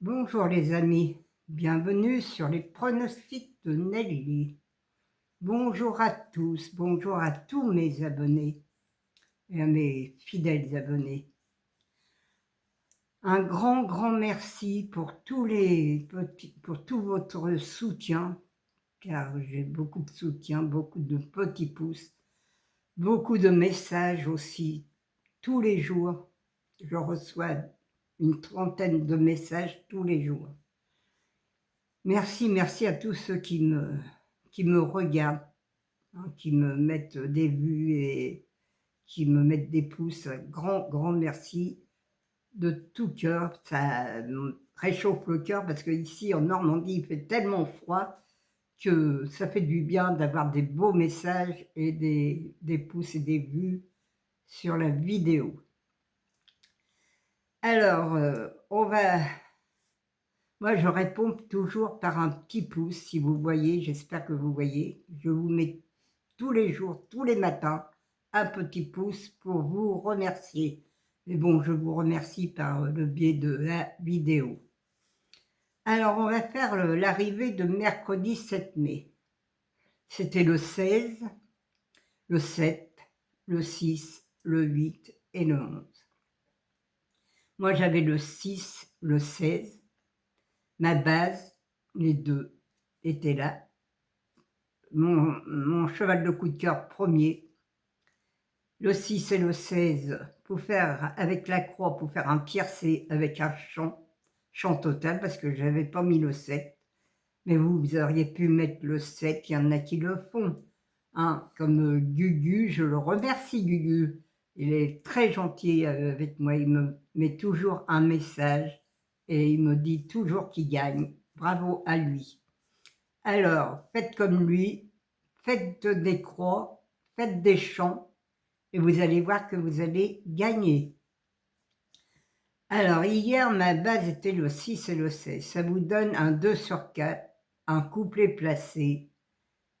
Bonjour les amis, bienvenue sur les pronostics de Nelly. Bonjour à tous, bonjour à tous mes abonnés et à mes fidèles abonnés. Un grand merci pour pour tout votre soutien, car j'ai beaucoup de soutien, beaucoup de petits pouces, beaucoup de messages aussi. Tous les jours, je reçois une trentaine de messages tous les jours. Merci à tous ceux qui me regardent, hein, qui me mettent des vues et qui me mettent des pouces. Grand merci de tout cœur. Ça me réchauffe le cœur parce qu'ici en Normandie, il fait tellement froid que ça fait du bien d'avoir des beaux messages et des pouces et des vues sur la vidéo. Alors, moi, je réponds toujours par un petit pouce, si vous voyez, j'espère que vous voyez. Je vous mets tous les jours, tous les matins, un petit pouce pour vous remercier. Mais bon, je vous remercie par le biais de la vidéo. Alors, on va faire l'arrivée de mercredi 7 mai. C'était le 16, le 7, le 6, le 8 et le 11. Moi, j'avais le 6, le 16. Ma base, les deux, étaient là. Mon cheval de coup de cœur premier, le 6 et le 16, pour faire avec la croix, pour faire un tiercé avec un chant total, parce que je n'avais pas mis le 7. Mais vous auriez pu mettre le 7, il y en a qui le font. Hein, comme Gugu, je le remercie Gugu. Il est très gentil avec moi, il me met toujours un message et il me dit toujours qu'il gagne. Bravo à lui. Alors, faites comme lui, faites des croix, faites des chants, et vous allez voir que vous allez gagner. Alors, hier, ma base était le 6 et le 16. Ça vous donne un 2 sur 4, un couplet placé,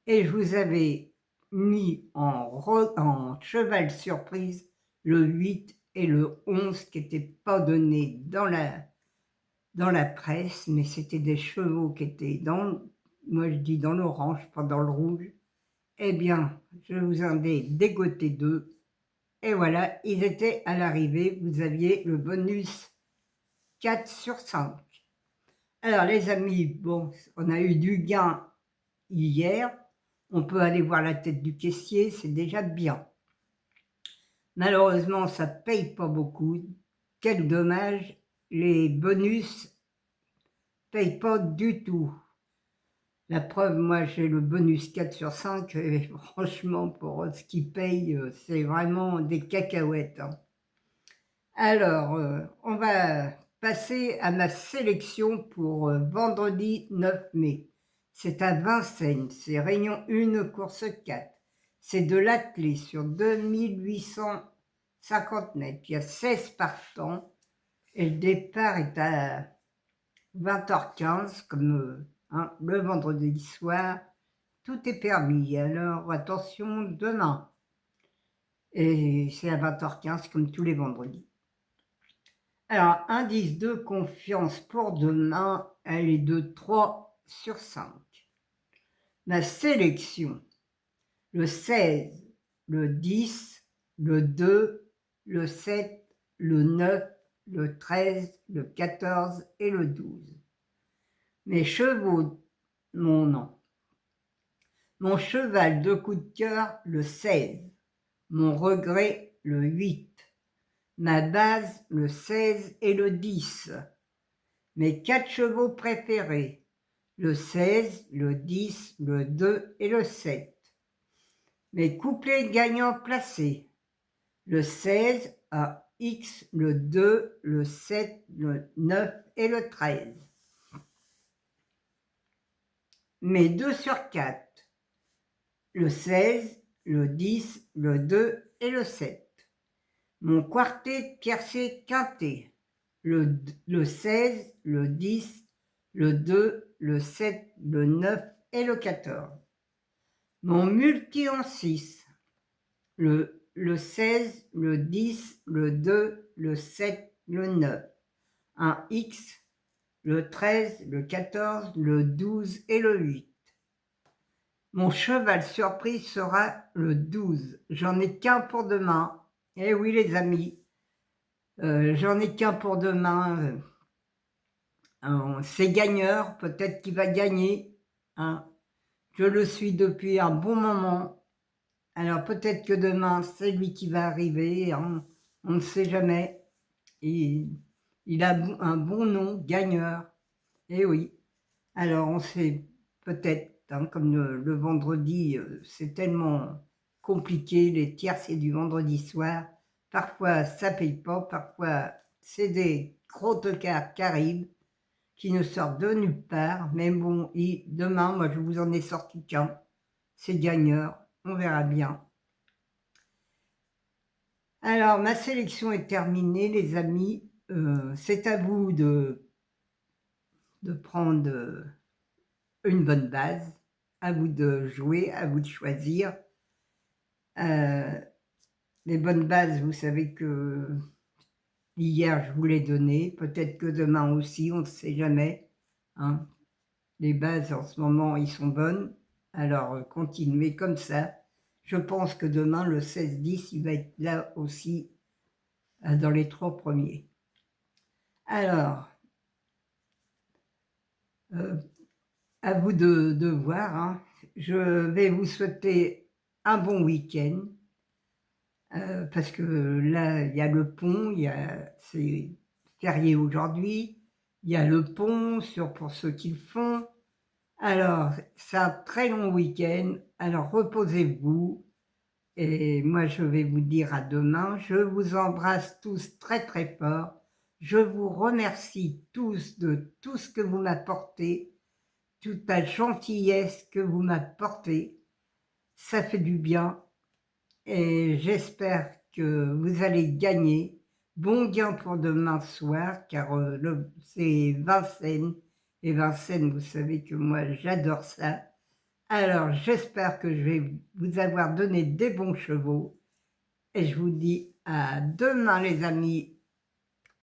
et je vous avais mis en cheval surprise le 8 et le 11 qui n'étaient pas donnés dans la presse, mais c'était des chevaux qui étaient moi je dis dans l'orange, pas dans le rouge. Eh bien, je vous en ai dégoté 2. Et voilà, ils étaient à l'arrivée. Vous aviez le bonus 4 sur 5. Alors les amis, bon, on a eu du gain hier. On peut aller voir la tête du caissier, c'est déjà bien. Malheureusement, ça ne paye pas beaucoup. Quel dommage, les bonus ne payent pas du tout. La preuve, moi j'ai le bonus 4 sur 5 et franchement pour ce qui paye, c'est vraiment des cacahuètes. Hein. Alors, on va passer à ma sélection pour vendredi 9 mai. C'est à Vincennes, c'est Réunion 1, course 4. C'est de l'attelé sur 2850 mètres. Il y a 16 partants et le départ est à 20h15, comme hein, le vendredi soir. Tout est permis, alors attention demain. Et c'est à 20h15 comme tous les vendredis. Alors, indice de confiance pour demain, elle est de 3 sur 5. Ma sélection, le 16, le 10, le 2, le 7, le 9, le 13, le 14 et le 12. Mes chevaux, mon nom. Mon cheval de coup de cœur, le 16. Mon regret, le 8. Ma base, le 16 et le 10. Mes 4 chevaux préférés, le 16, le 10, le 2 et le 7. Mes couplets gagnants placés, le 16 à X, le 2, le 7, le 9 et le 13. Mes 2 sur 4, le 16, le 10, le 2 et le 7. Mon quartet tiercé quintet, le 16, le 10, le 2, le 7, le 9 et le 14. Mon multi en 6, le 16, le 10, le 2, le 7, le 9. Un X, le 13, le 14, le 12 et le 8. Mon cheval surprise sera le 12. J'en ai qu'un pour demain. Eh oui les amis, j'en ai qu'un pour demain. C'est gagneur, peut-être qu'il va gagner, hein. Je le suis depuis un bon moment. Alors peut-être que demain, c'est lui qui va arriver, hein. On ne sait jamais. Il a un bon nom, gagneur. Eh oui. Alors on sait peut-être, hein, comme le vendredi, c'est tellement compliqué, les tiercés du vendredi soir. Parfois ça paye pas, parfois c'est des gros tocards qui arrivent, qui ne sortent de nulle part. Mais bon, demain, moi je vous en ai sorti qu'un. C'est gagneur, on verra bien. Alors ma sélection est terminée les amis. C'est à vous de prendre une bonne base, à vous de jouer, à vous de choisir. Les bonnes bases, vous savez que hier je vous les donnais, peut-être que demain aussi, on ne sait jamais, hein. Les bases en ce moment, ils sont bonnes, alors continuez comme ça. Je pense que demain, le 16-10, il va être là aussi, dans les 3 premiers. Alors, à vous de voir, hein. Je vais vous souhaiter un bon week-end, parce que là, il y a le pont, c'est férié aujourd'hui, il y a le pont pour ceux qui le font. Alors, c'est un très long week-end, alors reposez-vous et moi je vais vous dire à demain. Je vous embrasse tous très très fort. Je vous remercie tous de tout ce que vous m'apportez, toute la gentillesse que vous m'apportez. Ça fait du bien et j'espère que vous allez gagner. Bon gain pour demain soir, car c'est Vincennes. Et Vincennes, vous savez que moi, j'adore ça. Alors, j'espère que je vais vous avoir donné des bons chevaux. Et je vous dis à demain, les amis.